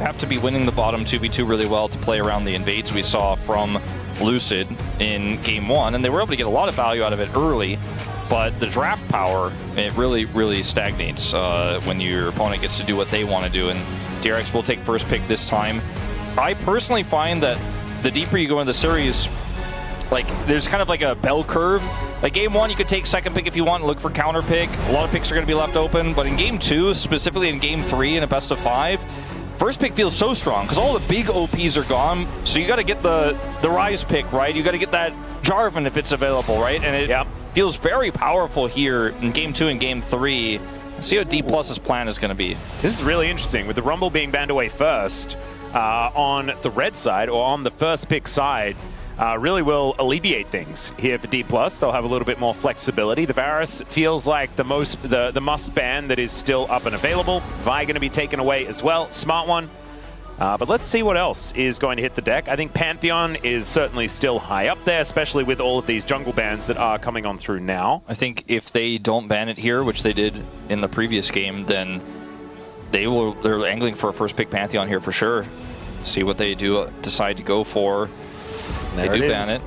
you have to be winning the bottom 2v2 really well to play around the invades we saw from Lucid in game 1, and they were able to get a lot of value out of it early, but the draft power, it really stagnates when your opponent gets to do what they want to do, and DRX will take first pick this time. I personally find that the deeper you go into the series, like there's kind of like a bell curve. Like game 1, you could take second pick if you want and look for counter pick. A lot of picks are going to be left open, but in game 2, specifically in game 3 in a best of 5, first pick feels so strong because all the big OPs are gone. So you got to get the Rise pick, right? You got to get that Jarvan if it's available, right? And it feels very powerful here in game 2 and game 3. Let's see what Dplus's plan is going to be. This is really interesting with the Rumble being banned away first on the red side or on the first pick side. Really will alleviate things here for Dplus. They'll have a little bit more flexibility. The Varus feels like the must ban that is still up and available. Vi going to be taken away as well. Smart one. But let's see what else is going to hit the deck. I think Pantheon is certainly still high up there, especially with all of these jungle bans that are coming on through now. I think if they don't ban it here, which they did in the previous game, then they're angling for a first pick Pantheon here for sure. See what they do decide to go for. They do ban it.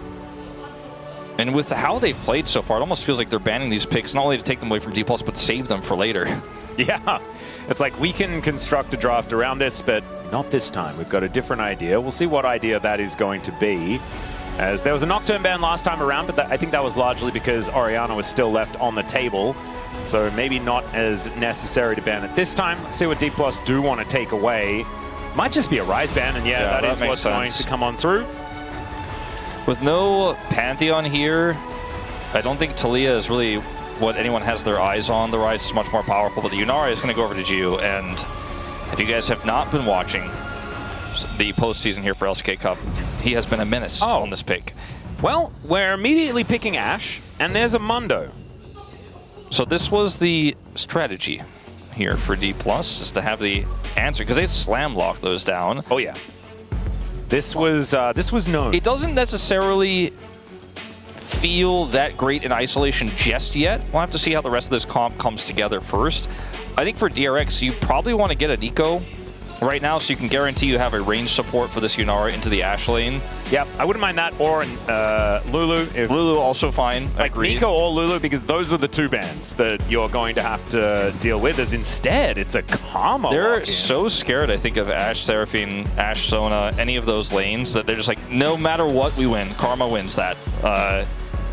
And with how they've played so far, it almost feels like they're banning these picks not only to take them away from Dplus, but to save them for later. Yeah, it's like we can construct a draft around this, but not this time. We've got a different idea. We'll see what idea that is going to be. As there was a Nocturne ban last time around, but I think that was largely because Orianna was still left on the table. So maybe not as necessary to ban it this time. Let's see what Dplus do want to take away. Might just be a Rise ban, and yeah that is what's going to come on through. With no Pantheon here, I don't think Taliyah is really what anyone has their eyes on. The Rise is much more powerful, but the Yunara is going to go over to Jiu. And if you guys have not been watching the postseason here for LCK Cup, he has been a menace on this pick. Well, we're immediately picking Ashe, and there's a Mundo. So this was the strategy here for Dplus, is to have the answer, because they slam lock those down. Oh yeah. This was known. It doesn't necessarily feel that great in isolation just yet. We'll have to see how the rest of this comp comes together first. I think for DRX, you probably want to get a Nico right now so you can guarantee you have a range support for this Yunara into the Ashe lane. Yep, I wouldn't mind that, or Lulu. Lulu also fine. Like Nico or Lulu, because those are the two bans that you're going to have to deal with, as instead it's a Karma. They're so scared, I think, of Ashe Seraphine, Ashe Sona, any of those lanes, that they're just like, no matter what we win, Karma wins that.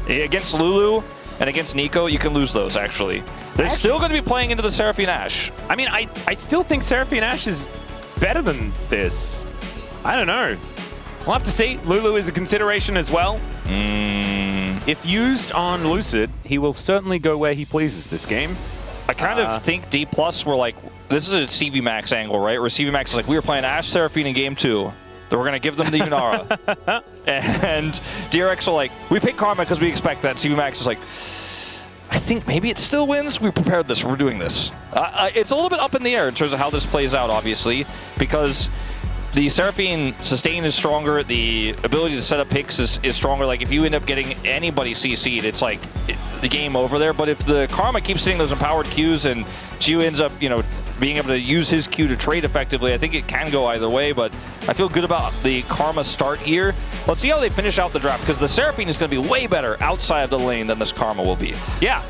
Against Lulu and against Nico, you can lose those, actually. They're still going to be playing into the Seraphine Ashe. I mean, I still think Seraphine Ashe is better than this. I don't know. We'll have to see. Lulu is a consideration as well. If used on Lucid, he will certainly go where he pleases this game. I kind of think Dplus were like, this is a CV Max angle, right? Where CV Max is like, we were playing Ashe Seraphine in game 2. Then we're going to give them the Yunara. And DRX were like, we pick Karma because we expect that. CV Max is like, I think maybe it still wins. We prepared this. We're doing this. It's a little bit up in the air in terms of how this plays out, obviously, because the Seraphine sustain is stronger. The ability to set up picks is stronger. Like, if you end up getting anybody CC'd, it's like the game over there. But if the Karma keeps hitting those empowered Qs and Jiu ends up, being able to use his Q to trade effectively, I think it can go either way, but I feel good about the Karma start here. Let's see how they finish out the draft, because the Seraphine is going to be way better outside of the lane than this Karma will be. Yeah,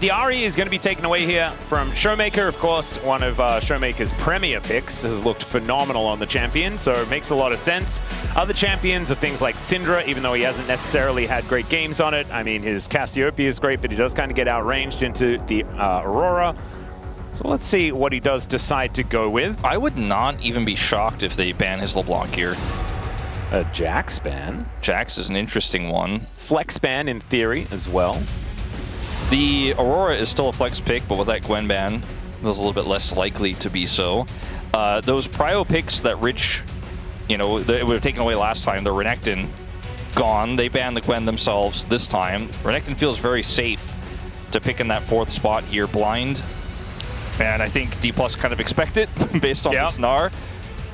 the Ahri is going to be taken away here from Showmaker. Of course, one of Showmaker's premier picks has looked phenomenal on the champion, so it makes a lot of sense. Other champions are things like Syndra, even though he hasn't necessarily had great games on it. I mean, his Cassiopeia is great, but he does kind of get outranged into the Aurora. So let's see what he does decide to go with. I would not even be shocked if they ban his LeBlanc here. A Jax ban. Jax is an interesting one. Flex ban in theory as well. The Aurora is still a flex pick, but with that Gwen ban, it was a little bit less likely to be so. Those prio picks that Rich, it would have taken away last time, the Renekton, gone. They banned the Gwen themselves this time. Renekton feels very safe to pick in that 4th spot here, blind. And I think Dplus kind of expect it based on this Gnar.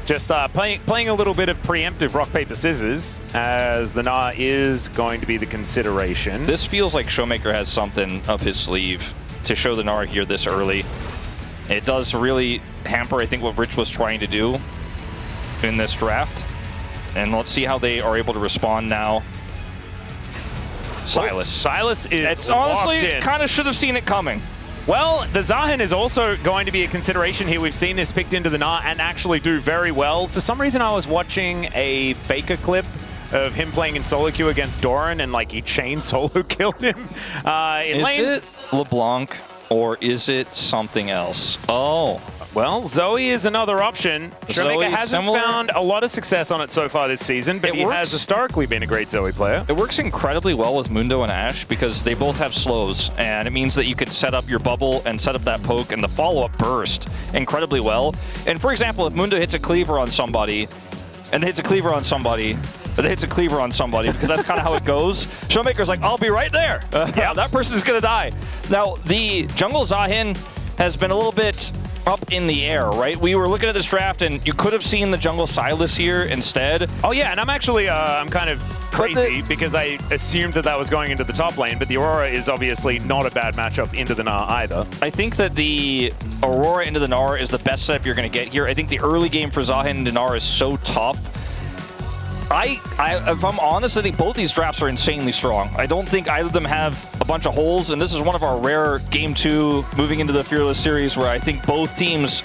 Just playing a little bit of preemptive rock, paper, scissors, as the Gnar is going to be the consideration. This feels like Showmaker has something up his sleeve to show the Gnar here this early. It does really hamper, I think, what Rich was trying to do. in this draft. And let's see how they are able to respond now. Sylas. Sylas is It's honestly in. kind of should have seen it coming. Well, the Zahin is also going to be a consideration here. We've seen this picked into the Gnar and actually do very well. For some reason, I was watching a Faker clip of him playing in solo queue against Doran, and like he chain solo killed him in lane. Is it LeBlanc or is it something else? Oh. Well, Zoe is another option. Showmaker hasn't found a lot of success on it so far this season, but he has historically been a great Zoe player. It works incredibly well with Mundo and Ashe because they both have slows, and it means that you could set up your bubble and set up that poke and the follow-up burst incredibly well. And for example, if Mundo hits a cleaver on somebody, and they hits a cleaver on somebody, but they hits a cleaver on somebody, because that's kind of how it goes. Showmaker's like, I'll be right there. Yeah, that person is going to die. Now, the jungle Zahin has been a little bit up in the air, right? We were looking at this draft, and you could have seen the jungle Sylas here instead. Oh yeah, and I'm actually, I'm kind of crazy because I assumed that was going into the top lane, but the Aurora is obviously not a bad matchup into the Gnar either. I think that the Aurora into the Gnar is the best setup you're going to get here. I think the early game for Zahin into Gnar is so tough. If I'm honest, I think both these drafts are insanely strong. I don't think either of them have a bunch of holes, and this is one of our rare Game 2 moving into the Fearless series where I think both teams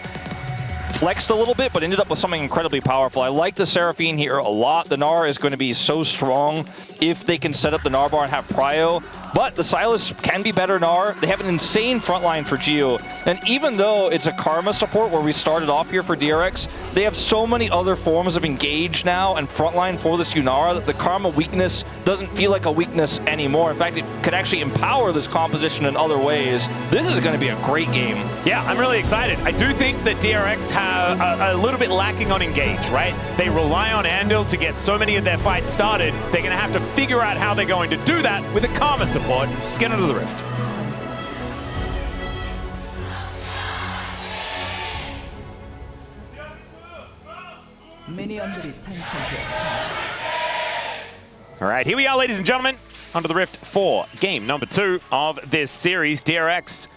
flexed a little bit, but ended up with something incredibly powerful. I like the Seraphine here a lot. The Gnar is going to be so strong if they can set up the Gnar bar and have prio. But the Sylas can be better Gnar. They have an insane frontline for Geo. And even though it's a Karma support where we started off here for DRX, they have so many other forms of engage now and frontline for this Yunara that the Karma weakness doesn't feel like a weakness anymore. In fact, it could actually empower this composition in other ways. This is going to be a great game. Yeah, I'm really excited. I do think that DRX have a little bit lacking on engage, right? They rely on Andil to get so many of their fights started. They're going to have to figure out how they're going to do that with a Karma support. Let's get into the Rift. All right, here we are, ladies and gentlemen, onto the Rift for game number 2 of this series. DRX,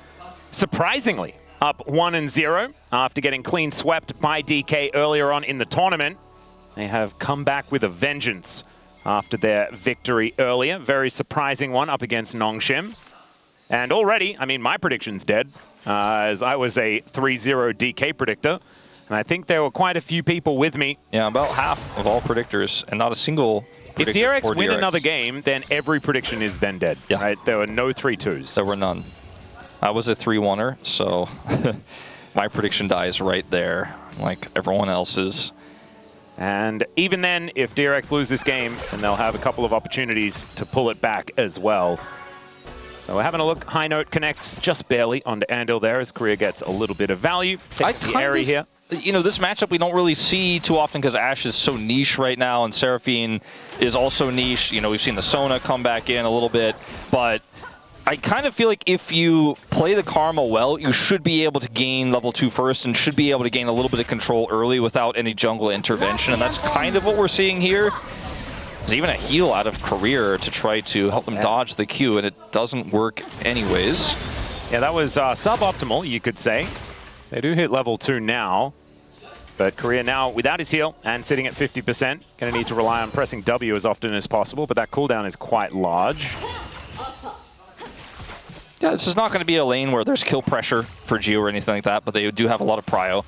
surprisingly, up 1-0 after getting clean swept by DK earlier on in the tournament. They have come back with a vengeance after their victory earlier. Very surprising one up against Nongshim. And already, I mean, my prediction's dead, as I was a 3-0 DK predictor. And I think there were quite a few people with me. Yeah, about half of all predictors, and not a single predictor. If DRX win another game, then every prediction is then dead. Yeah. Right? There were no 3-2s. There were none. I was a 3-1er, so my prediction dies right there, like everyone else's. And even then, if DRX lose this game, then they'll have a couple of opportunities to pull it back as well. So we're having a look. High Note connects just barely onto Andil there as Korea gets a little bit of value. Takes the area here. You know, this matchup we don't really see too often because Ashe is so niche right now, and Seraphine is also niche. You know, we've seen the Sona come back in a little bit, but I kind of feel like if you play the Karma well, you should be able to gain level 2 first and should be able to gain a little bit of control early without any jungle intervention, and that's kind of what we're seeing here. There's even a heal out of Career to try to help them dodge the Q, and it doesn't work anyways. Yeah, that was suboptimal, you could say. They do hit level 2 now, but Career now without his heal and sitting at 50%. Going to need to rely on pressing W as often as possible, but that cooldown is quite large. Yeah, this is not going to be a lane where there's kill pressure for Geo or anything like that, but they do have a lot of prio.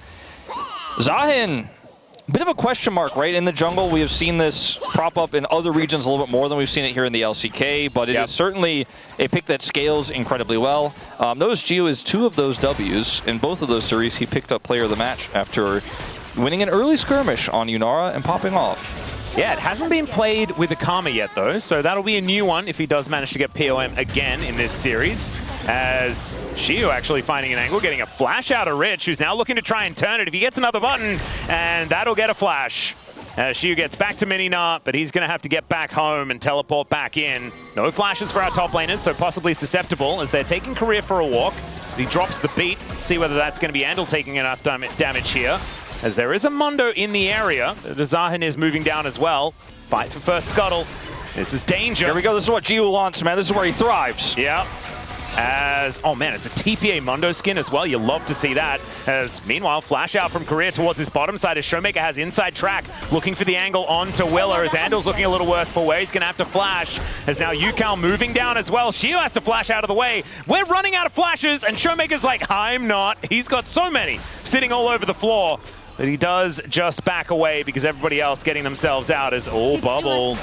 Zahin, bit of a question mark, right? In the jungle, we have seen this prop up in other regions a little bit more than we've seen it here in the LCK, but it is certainly a pick that scales incredibly well. Notice Geo is 2 of those Ws. In both of those series, he picked up player of the match after winning an early skirmish on Yunara and popping off. Yeah, it hasn't been played with the Karma yet, though, so that'll be a new one if he does manage to get POM again in this series. As Shiu actually finding an angle, getting a flash out of Rich, who's now looking to try and turn it. If he gets another button, and that'll get a flash. Shiu gets back to Mini-Nart, but he's going to have to get back home and teleport back in. No flashes for our top laners, so possibly susceptible as they're taking Career for a walk. He drops the beat. Let's see whether that's going to be Andil taking enough damage here. As there is a Mundo in the area. The Zahin is moving down as well. Fight for first scuttle. This is danger. Here we go. This is what Geo wants, man. This is where he thrives. Yeah. As, oh man, it's a TPA Mundo skin as well. You love to see that. As, meanwhile, flash out from Korea towards his bottom side as Showmaker has inside track, looking for the angle onto Willer. As Andal's looking a little worse for where he's going to have to flash. As now Yukal moving down as well. Shio has to flash out of the way. We're running out of flashes, and Showmaker's like, I'm not. He's got so many sitting all over the floor. But he does just back away because everybody else getting themselves out as all bubble.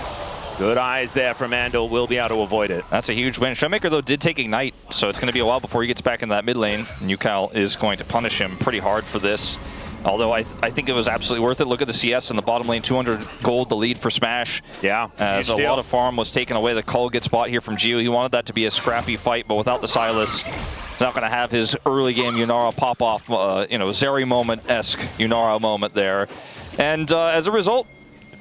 Good eyes there from Andal. Will be able to avoid it. That's a huge win. Showmaker, though, did take Ignite, so it's going to be a while before he gets back in that mid lane. And Yukal is going to punish him pretty hard for this. Although I think it was absolutely worth it. Look at the CS in the bottom lane, 200 gold, the lead for Smash. Yeah, as a lot of farm was taken away. The Cull gets bought here from Gio. He wanted that to be a scrappy fight, but without the Sylas, he's not going to have his early game Yunara pop-off, Zeri moment-esque Yunara moment there. And as a result,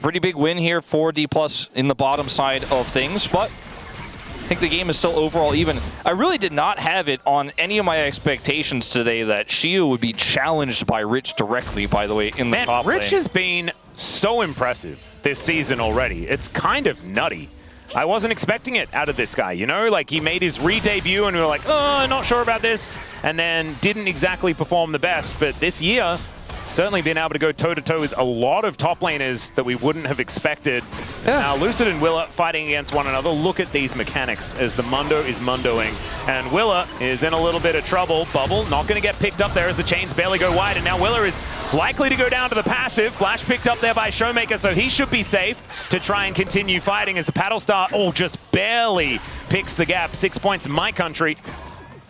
pretty big win here for Dplus in the bottom side of things, but I think the game is still overall even. I really did not have it on any of my expectations today that Shio would be challenged by Rich directly, by the way, in the top lane. Rich has been so impressive this season already. It's kind of nutty. I wasn't expecting it out of this guy, you know? Like, he made his re-debut and we were like, oh, not sure about this, and then didn't exactly perform the best. But this year, certainly been able to go toe-to-toe with a lot of top laners that we wouldn't have expected. Yeah. Now, Lucid and Willa fighting against one another. Look at these mechanics as the Mundo is Mundoing. And Willa is in a little bit of trouble. Bubble not going to get picked up there as the chains barely go wide. And now Willa is likely to go down to the passive. Flash picked up there by Showmaker, so he should be safe to try and continue fighting as the Paddle Star, just barely picks the gap. 6 points in my country.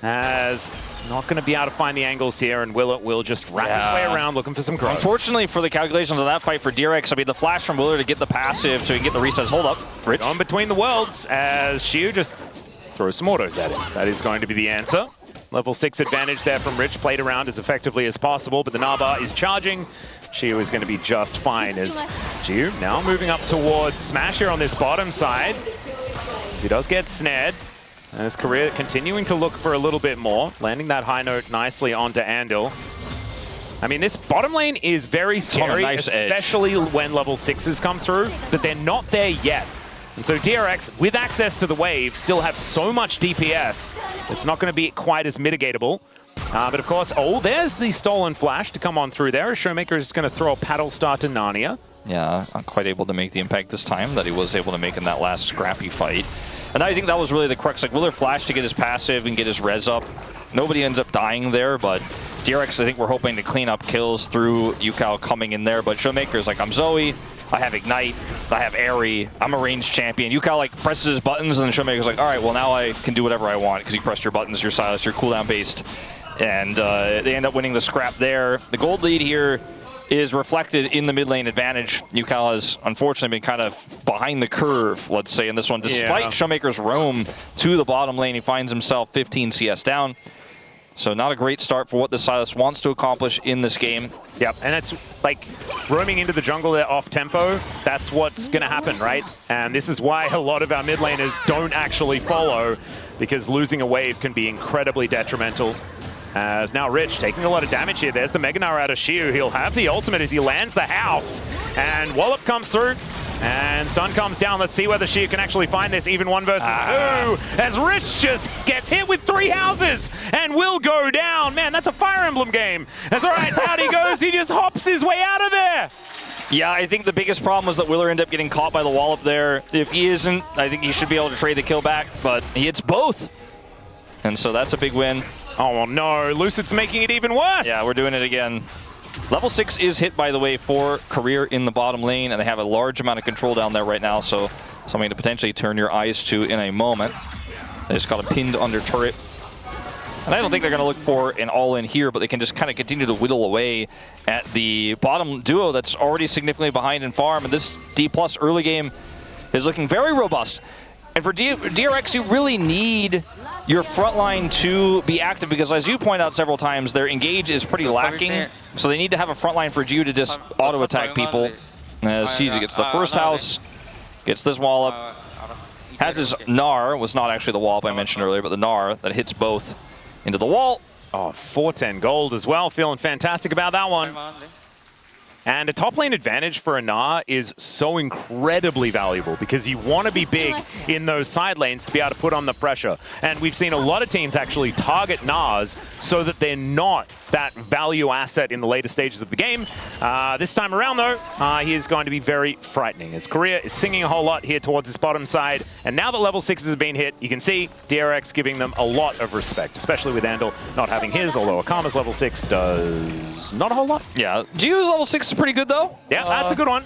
As not going to be able to find the angles here, and Willer will just wrap his way around looking for some growth. Unfortunately for the calculations of that fight for DRX, I mean, the flash from Willer to get the passive so he can get the resets. Hold up, Rich. On between the worlds as Shiu just throws some autos at it. That is going to be the answer. Level 6 advantage there from Rich, played around as effectively as possible, but the Naba is charging. Shiu is going to be just fine as Shiu now moving up towards Smash here on this bottom side. As he does get snared. And his career continuing to look for a little bit more, landing that high note nicely onto Andal. I mean, this bottom lane is very scary, especially when level 6s come through, but they're not there yet. And so DRX, with access to the wave, still have so much DPS, it's not going to be quite as mitigatable. But of course, there's the stolen flash to come on through there. Showmaker is going to throw a Paddle Star to Narnia. Yeah, not quite able to make the impact this time that he was able to make in that last scrappy fight. And I think that was really the crux. Like, Willer flash to get his passive and get his res up. Nobody ends up dying there, but DRX, I think we're hoping to clean up kills through Yukal coming in there. But Showmaker's like, I'm Zoe, I have Ignite, I have Airy, I'm a ranged champion. Yukal like presses his buttons, and then Showmaker's like, all right, well now I can do whatever I want because you pressed your buttons, you're Sylas, you're cooldown based. And they end up winning the scrap there. The gold lead here is reflected in the mid lane advantage. Yukal has unfortunately been kind of behind the curve, let's say, in this one. Despite Showmaker's roam to the bottom lane, he finds himself 15 CS down. So not a great start for what the Sylas wants to accomplish in this game. Yep, and it's like roaming into the jungle there off tempo, that's what's going to happen, right? And this is why a lot of our mid laners don't actually follow, because losing a wave can be incredibly detrimental. As now Rich taking a lot of damage here. There's the Mega Gnar out of Shiu. He'll have the ultimate as he lands the house. And Wallop comes through. And stun comes down. Let's see whether Shiu can actually find this even 1 versus 2. As Rich just gets hit with 3 houses and will go down. Man, that's a Fire Emblem game. That's all right. Out he goes. He just hops his way out of there. Yeah, I think the biggest problem was that Willer ended up getting caught by the Wallop there. If he isn't, I think he should be able to trade the kill back. But he hits both. And so that's a big win. Oh no, Lucid's making it even worse! Yeah, we're doing it again. Level 6 is hit, by the way, for Career in the bottom lane, and they have a large amount of control down there right now, so something to potentially turn your eyes to in a moment. They just got him pinned under turret. And I don't think they're going to look for an all-in here, but they can just kind of continue to whittle away at the bottom duo that's already significantly behind in farm, and this Dplus early game is looking very robust. And for DRX, you really need your front line to be active because, as you point out several times, their engage is pretty lacking. So they need to have a front line for Jiu to just auto-attack people. As CJ gets the first house, gets this wallop, has his Gnar, was not actually the wallop I mentioned earlier, but the Gnar that hits both into the wall. Oh, 410 gold as well. Feeling fantastic about that one. And a top lane advantage for a Gnar is so incredibly valuable because you want to be big in those side lanes to be able to put on the pressure. And we've seen a lot of teams actually target Gnars so that they're not that value asset in the later stages of the game. This time around, though, he is going to be very frightening. His career is singing a whole lot here towards his bottom side. And now that level 6 has been hit, you can see DRX giving them a lot of respect, especially with Andal not having his, although Akama's level 6 does not a whole lot. Yeah, Jiu's level 6 is pretty good, though. Yeah, that's a good one.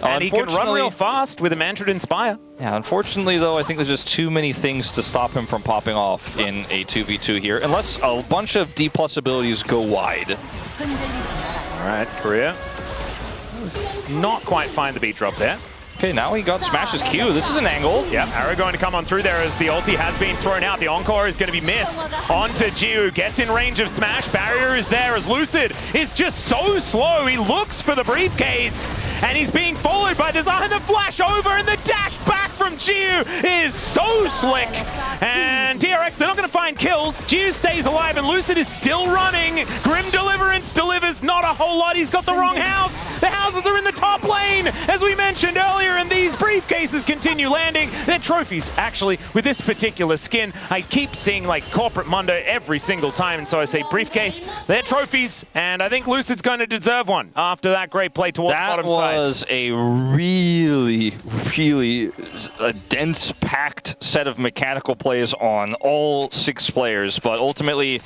And he can run real fast with a Mantrid Inspire. Yeah, unfortunately, though, I think there's just too many things to stop him from popping off in a 2v2 here, unless a bunch of D+ abilities go wide. All right, Korea does not quite find the beat drop there. Okay, now he got Smash's Q. This is an angle. Yeah, arrow going to come on through there as the ulti has been thrown out. The Encore is going to be missed. Onto Jiu, gets in range of Smash. Barrier is there as Lucid is just so slow. He looks for the briefcase, and he's being followed by the Zion. The flash over and the dash back from Jiu is so slick. And DRX, they're not going to find kills. Jiu stays alive, and Lucid is still running. Grim Deliverance delivers not a whole lot. He's got the wrong house. The houses are in the top lane, as we mentioned earlier. And these briefcases continue landing. They're trophies, actually, with this particular skin. I keep seeing like Corporate Mundo every single time, and so I say briefcase, they're trophies, and I think Lucid's going to deserve one after that great play towards the bottom side. That was a really, really dense, packed set of mechanical plays on all 6 players, but ultimately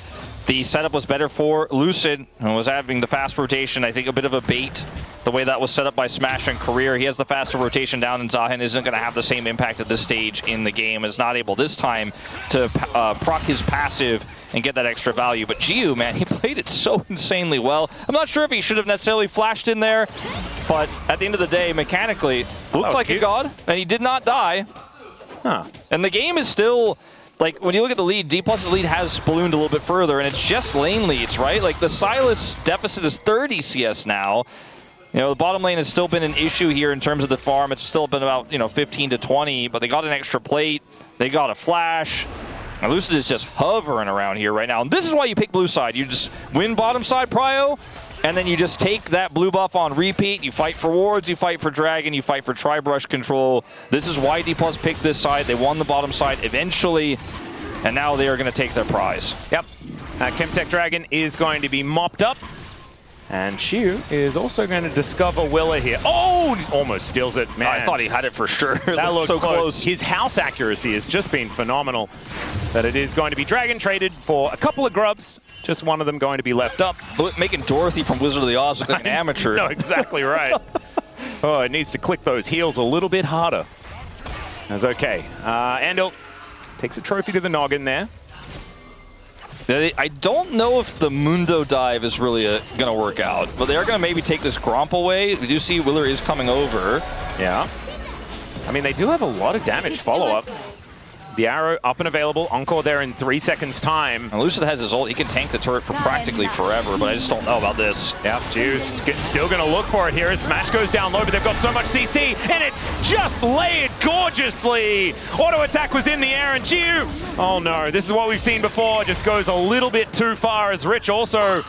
the setup was better for Lucid, and was having the fast rotation. I think a bit of a bait, the way that was set up by Smash and Career. He has the faster rotation down, and Zahin isn't going to have the same impact at this stage in the game. Is not able this time to proc his passive and get that extra value. But Jiu, man, he played it so insanely well. I'm not sure if he should have necessarily flashed in there, but at the end of the day, mechanically, looked like a god, and he did not die. Huh. And the game is still... Like, when you look at the lead, Dplus' lead has ballooned a little bit further, and it's just lane leads, right? Like, the Sylas deficit is 30 CS now. You know, the bottom lane has still been an issue here in terms of the farm. It's still been about, 15 to 20, but they got an extra plate. They got a flash. And Lucid is just hovering around here right now. And this is why you pick blue side. You just win bottom side prio, and then you just take that blue buff on repeat. You fight for wards, you fight for dragon, you fight for tri-brush control. This is why Dplus picked this side. They won the bottom side eventually, and now they are going to take their prize. Yep. Chemtech Dragon is going to be mopped up. And Shu is also going to discover Willa here. Oh, almost steals it, man. I thought he had it for sure. That looked so close. His house accuracy has just been phenomenal. But it is going to be Dragon traded for a couple of grubs. Just one of them going to be left up. Making Dorothy from Wizard of the Oz look like an amateur. No, exactly right. Oh, it needs to click those heels a little bit harder. That's okay. Andal takes a trophy to the noggin there. I don't know if the Mundo dive is really going to work out, but they are going to maybe take this Gromp away. We do see Willer is coming over. Yeah. I mean, they do have a lot of damage follow-up. The arrow up and available. Encore there in 3 seconds' time. And Lucid has his ult. He can tank the turret for practically forever, but I just don't know about this. Yep, Jiu's still going to look for it here as Smash goes down low, but they've got so much CC, and it's just layered gorgeously. Auto attack was in the air, and Jiu, oh no, this is what we've seen before. Just goes a little bit too far as Rich also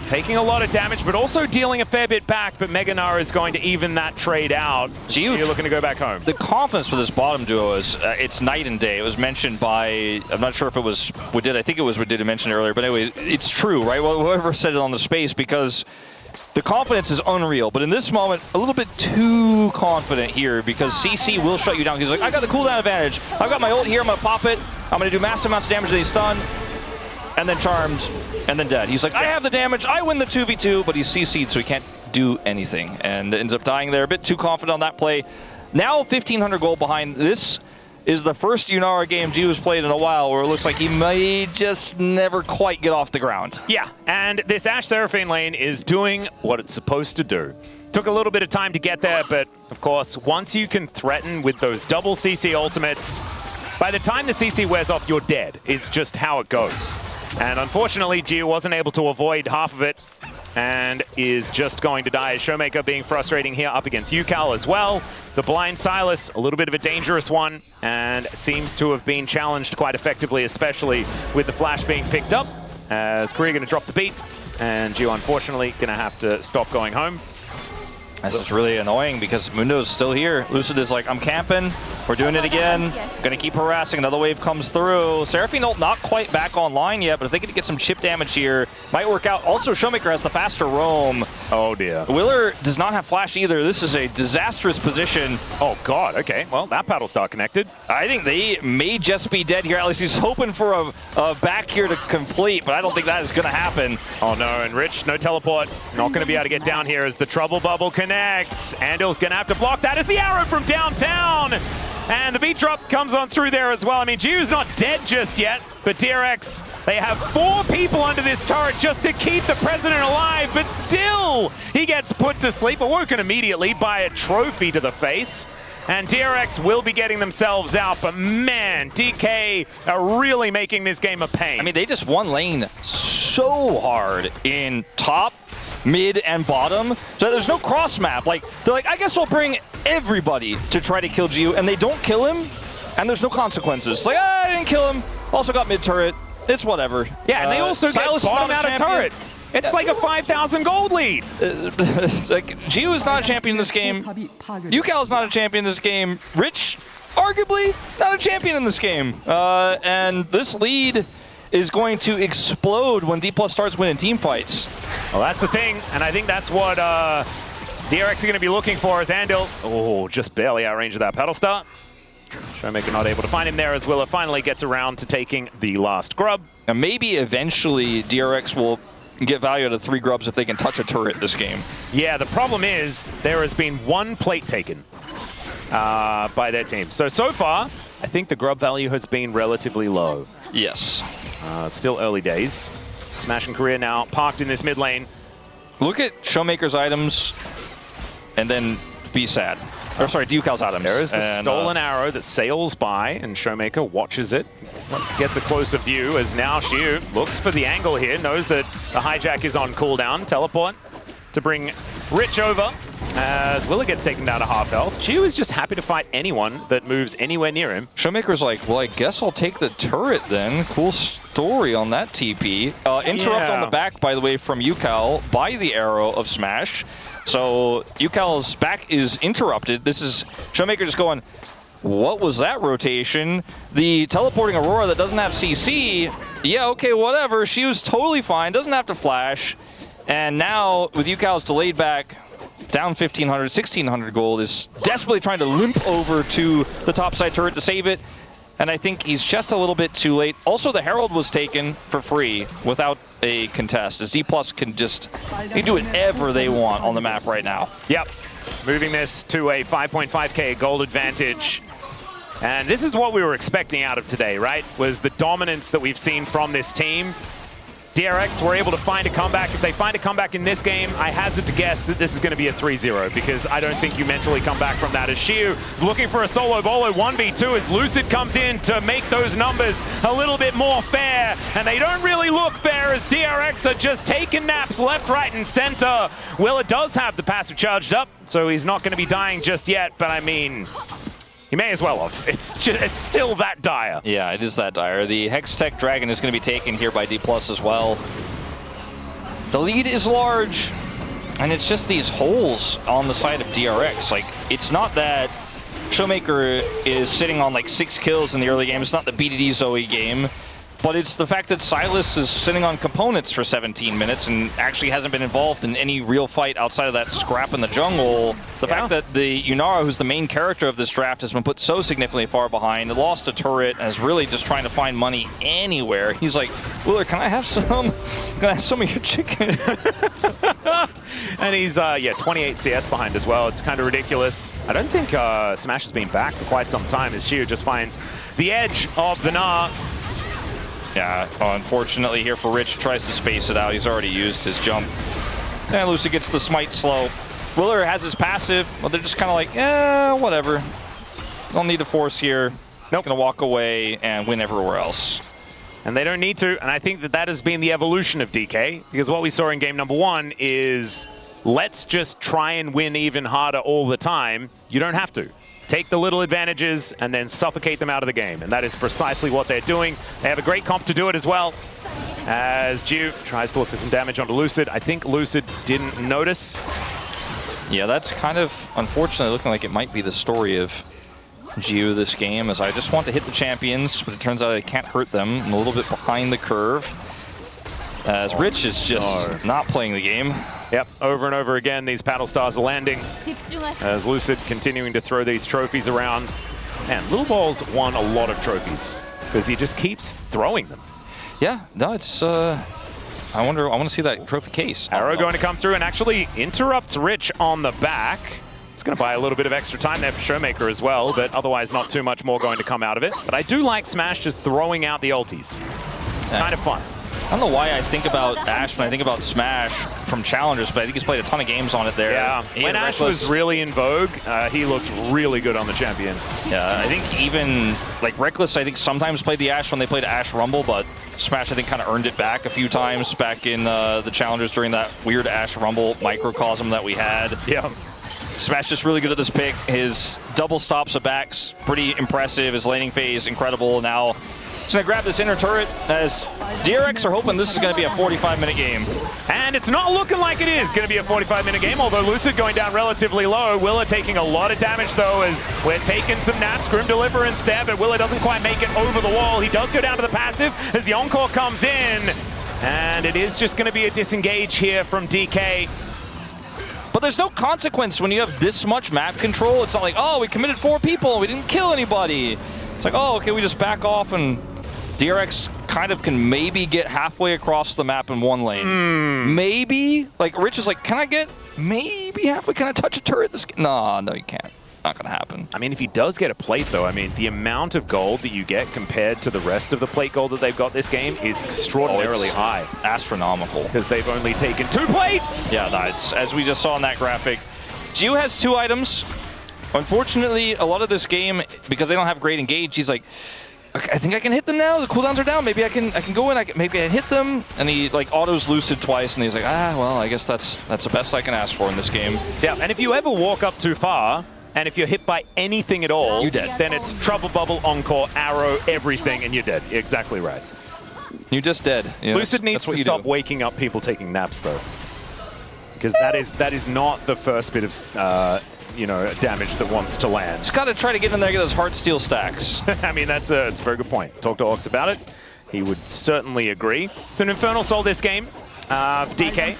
taking a lot of damage, but also dealing a fair bit back, but Mega Gnar is going to even that trade out. You're looking to go back home. The confidence for this bottom duo is it's night and day. It was mentioned by, I'm not sure if it was Wadid, I think it was Wadid who mentioned it earlier, but anyway, it's true, right? Well, whoever said it on the space, because the confidence is unreal, but in this moment, a little bit too confident here because CC will shut you down. He's like, I got the cooldown advantage. I've got my ult here, I'm gonna pop it. I'm gonna do massive amounts of damage to these stun. And then charmed, and then dead. He's like, I have the damage, I win the 2v2, but he's CC'd, so he can't do anything. And ends up dying there, a bit too confident on that play. Now 1,500 gold behind. This is the first Yunara game Jiu has played in a while where it looks like he may just never quite get off the ground. Yeah, and this Ashe Seraphine lane is doing what it's supposed to do. Took a little bit of time to get there, but of course, once you can threaten with those double CC ultimates, by the time the CC wears off, you're dead. It's just how it goes. And unfortunately, Jiu wasn't able to avoid half of it and is just going to die. Showmaker being frustrating here up against Yukal as well. The blind Sylas, a little bit of a dangerous one, and seems to have been challenged quite effectively, especially with the flash being picked up. As Korea going to drop the beat, and Jiu unfortunately going to have to stop going home. This is really annoying because Mundo's still here. Lucid is like, I'm camping. We're doing it again. Gonna keep harassing. Another wave comes through. Seraphine ult not quite back online yet, but if they could get some chip damage here, might work out. Also, Showmaker has the faster roam. Oh, dear. Willer does not have flash either. This is a disastrous position. Oh, God. Okay. Well, that paddle star connected. I think they may just be dead here. At least he's hoping for a back here to complete, but I don't think that is going to happen. Oh, no. And Rich, no teleport. Not going to be able to get down here as the trouble bubble connects. Andal's going to have to block that as the arrow from downtown. And the beat drop comes on through there as well. I mean, Jiu's not dead just yet, but DRX, they have 4 people under this turret just to keep the president alive, but still, he gets put to sleep, awoken immediately by a trophy to the face. And DRX will be getting themselves out, but man, DK are really making this game a pain. I mean, they just won lane so hard in top, mid, and bottom, so there's no cross map. Like, they're like, I guess we'll bring everybody to try to kill Jiu, and they don't kill him, and there's no consequences. Like, I didn't kill him, also got mid turret, it's whatever. Yeah, and they also Silas get bottom out of turret. It's like a 5,000 gold lead. It's like, Jiu is not a champion in this game. Yucal is not a champion in this game. Rich, arguably, not a champion in this game. And this lead is going to explode when Dplus starts winning team fights. Well, that's the thing, and I think that's what DRX are going to be looking for as Andal. Oh, just barely out range of that paddle star. Showmaker not able to find him there as Willer finally gets around to taking the last grub. And maybe eventually DRX will get value out of 3 grubs if they can touch a turret this game. Yeah, the problem is there has been 1 plate taken by their team. So far, I think the grub value has been relatively low. Yes. Still early days. Smash and Korea now parked in this mid lane. Look at Showmaker's items and then be sad. Or sorry, Yucal's items. There is the stolen arrow that sails by, and Showmaker watches it. Gets a closer view as now Xiu looks for the angle here, knows that the hijack is on cooldown. Teleport to bring Rich over as Willer gets taken down to half health. Xiu is just happy to fight anyone that moves anywhere near him. Showmaker's like, well, I guess I'll take the turret then. Cool story on that TP. Interrupt on the back, by the way, from Yucal by the arrow of Smash. So Yucal's back is interrupted. This is Showmaker just going, what was that rotation? The teleporting Aurora that doesn't have CC, yeah, okay, whatever. She was totally fine, doesn't have to flash. And now, with Yucal's delayed back, down 1,500, 1,600 gold, is desperately trying to limp over to the topside turret to save it. And I think he's just a little bit too late. Also, the Herald was taken for free without a contest. As Dplus can just do whatever they want on the map right now. Yep. Moving this to a 5.5k gold advantage. And this is what we were expecting out of today, right? Was the dominance that we've seen from this team. DRX were able to find a comeback. If they find a comeback in this game, I hazard to guess that this is going to be a 3-0 because I don't think you mentally come back from that. As Xiu is looking for a solo bolo 1v2 as Lucid comes in to make those numbers a little bit more fair. And they don't really look fair as DRX are just taking naps left, right, and center. Willer does have the passive charged up, so he's not going to be dying just yet. But I mean, he may as well have. It's still that dire. Yeah, it is that dire. The Hextech Dragon is going to be taken here by Dplus as well. The lead is large, and it's just these holes on the side of DRX. Like, it's not that Showmaker is sitting on like 6 kills in the early game. It's not the BDD Zoe game. But it's the fact that Silas is sitting on components for 17 minutes and actually hasn't been involved in any real fight outside of that scrap in the jungle. The fact that the Yunara, who's the main character of this draft, has been put so significantly far behind, lost a turret, and is really just trying to find money anywhere. He's like, Willer, can I have some? Can I have some of your chicken? And he's, 28 CS behind as well. It's kind of ridiculous. I don't think Smash has been back for quite some time as Xiu just finds the edge of the Gnar. Yeah, unfortunately here for Rich, tries to space it out. He's already used his jump. And Lucy gets the smite slow. Willer has his passive, but they're just kind of like, whatever. Don't need to force here. Nope. Gonna walk away and win everywhere else. And they don't need to, and I think that that has been the evolution of DK, because what we saw in game number 1 is let's just try and win even harder all the time. You don't have to. Take the little advantages and then suffocate them out of the game. And that is precisely what they're doing. They have a great comp to do it as well. As Jiu tries to look for some damage onto Lucid. I think Lucid didn't notice Yeah, that's kind of, unfortunately, looking like it might be the story of Gio this game, as I just want to hit the champions, but it turns out I can't hurt them. I'm a little bit behind the curve, as Rich is just not playing the game. Yep, over and over again, these paddle stars are landing, as Lucid continuing to throw these trophies around. And Little Ball's won a lot of trophies, because he just keeps throwing them. Yeah, no, it's, I want to see that trophy case. Arrow going to come through and actually interrupts Rich on the back. It's going to buy a little bit of extra time there for Showmaker as well, but otherwise not too much more going to come out of it. But I do like Smash just throwing out the ultis. It's kind of fun. I don't know why I think about Ash when I think about Smash from Challengers, but I think he's played a ton of games on it there. Yeah, when Ash was really in vogue, he looked really good on the champion. Yeah, I think even, like, Reckless, I think sometimes played the Ash when they played Ash Rumble, but Smash, I think, kind of earned it back a few times back in the Challengers during that weird Ash Rumble microcosm that we had. Yeah. Smash just really good at this pick. His double stops of backs, pretty impressive. His laning phase, incredible. Now, he's going to grab this inner turret, as DRX are hoping this is going to be a 45-minute game. And it's not looking like it is going to be a 45-minute game, although Lucid going down relatively low. Willa taking a lot of damage, though, as we're taking some naps. Grim Deliverance there, but Willa doesn't quite make it over the wall. He does go down to the passive as the Encore comes in. And it is just going to be a disengage here from DK. But there's no consequence when you have this much map control. It's not like, oh, we committed 4 people and we didn't kill anybody. It's like, oh, okay, we just back off, and DRX kind of can maybe get halfway across the map in one lane. Maybe. Like, Rich is like, can I get maybe halfway? Can I touch a turret this game? No, you can't. Not going to happen. I mean, if he does get a plate, though, I mean, the amount of gold that you get compared to the rest of the plate gold that they've got this game is extraordinarily high. Astronomical. Because they've only taken 2 plates! Yeah, no, it's, as we just saw in that graphic, Gio has 2 items. Unfortunately, a lot of this game, because they don't have great engage, he's like, I think I can hit them now. The cooldowns are down. Maybe I can go in. Maybe I can hit them. And he like autos Lucid twice, and he's like, well, I guess that's the best I can ask for in this game. Yeah, and if you ever walk up too far, and if you're hit by anything at all, you're dead. Then it's Trouble Bubble, Encore, Arrow, everything, and you're dead. You're exactly right. You're just dead. Yeah, Lucid needs to stop waking up people taking naps, though, because that is not the first bit of damage that wants to land. Just got to try to get in there and get those heart steel stacks. I mean, it's a very good point. Talk to Orcs about it. He would certainly agree. It's an Infernal Soul this game. DK.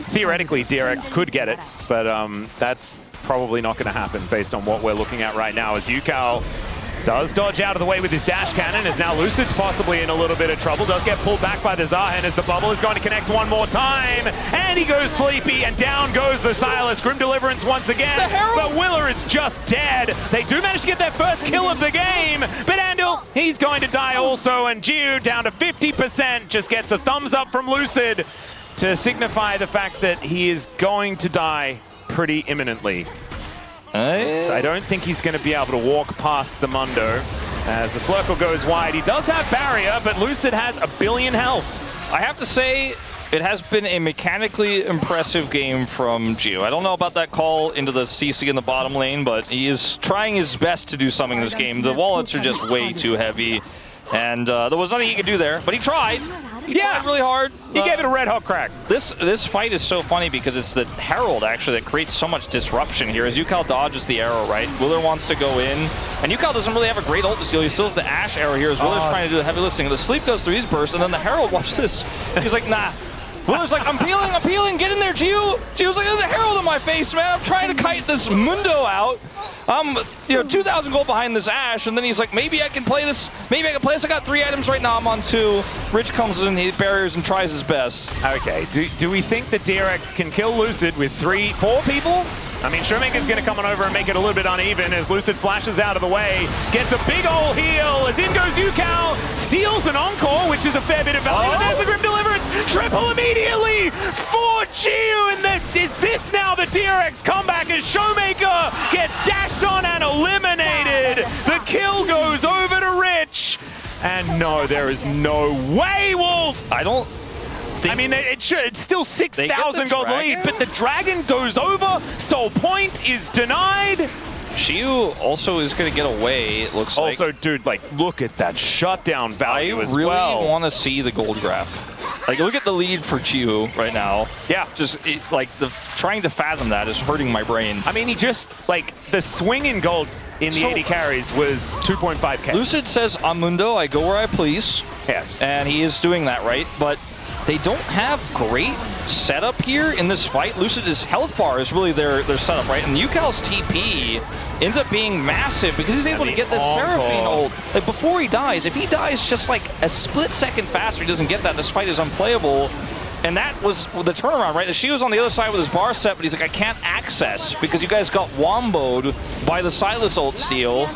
Theoretically, DRX could get it, but that's probably not going to happen based on what we're looking at right now, as Yukal does dodge out of the way with his dash cannon, as now Lucid's possibly in a little bit of trouble. Does get pulled back by the Zahen as the bubble is going to connect one more time. And he goes sleepy, and down goes the Silas. Grim Deliverance once again. But Willer is just dead. They do manage to get their first kill of the game. But Andal, he's going to die also. And Gio down to 50%. Just gets a thumbs up from Lucid to signify the fact that he is going to die pretty imminently. I don't think he's going to be able to walk past the Mundo as the Slurkle goes wide. He does have barrier, but Lucid has 1 billion health. I have to say, it has been a mechanically impressive game from Gio. I don't know about that call into the CC in the bottom lane, but he is trying his best to do something in this game. The wallets are just way too heavy, and there was nothing he could do there, but he tried. He tried really hard. He gave it a red hot crack. This fight is so funny because it's the Herald, actually, that creates so much disruption here. As Yukal dodges the arrow, right? Willer wants to go in, and Yukal doesn't really have a great ult to steal. He steals the Ash arrow here as Willer's trying to do the heavy lifting. The sleep goes through his burst, and then the Herald, watch this. He's like, nah. Willer's like, I'm peeling, get in there, Gio. Gio's like, there's a Herald in my face, man. I'm trying to kite this Mundo out. I'm 2,000 gold behind this Ash, and then he's like, maybe I can play this. I got 3 items right now. I'm on 2. Rich comes in, he barriers and tries his best. Okay, do we think that DRX can kill Lucid with 3-4 people? I mean, Showmaker's going to come on over and make it a little bit uneven as Lucid flashes out of the way, gets a big ol' heal, as in goes Yukal, steals an Encore, which is a fair bit of value, and there's the Grim Deliverance, triple immediately for Gio, and is this now the DRX comeback as Showmaker gets dashed on and eliminated? The kill goes over to Rich, and no, there is no way, Wolf! I mean, it's still 6,000 gold lead, but the Dragon goes over, Soul Point is denied. Shiu also is going to get away, it looks like. Also, dude, like, look at that shutdown value as well. I really want to see the gold graph. Like, look at the lead for Chiu right now. Yeah. Just, trying to fathom that is hurting my brain. I mean, he just, like, the swing in gold in the 80 carries was 2.5K. Lucid says, Amundo, I go where I please. Yes. And he is doing that, right? But they don't have great setup here in this fight. Lucid's health bar is really their setup, right? And Yukal's TP ends up being massive because he's able to get this Seraphine ult. Like, before he dies, if he dies just like a split second faster, he doesn't get that, this fight is unplayable. And that was the turnaround, right? The Shio's on the other side with his bar set, but he's like, I can't access because you guys got womboed by the Silas ult steal.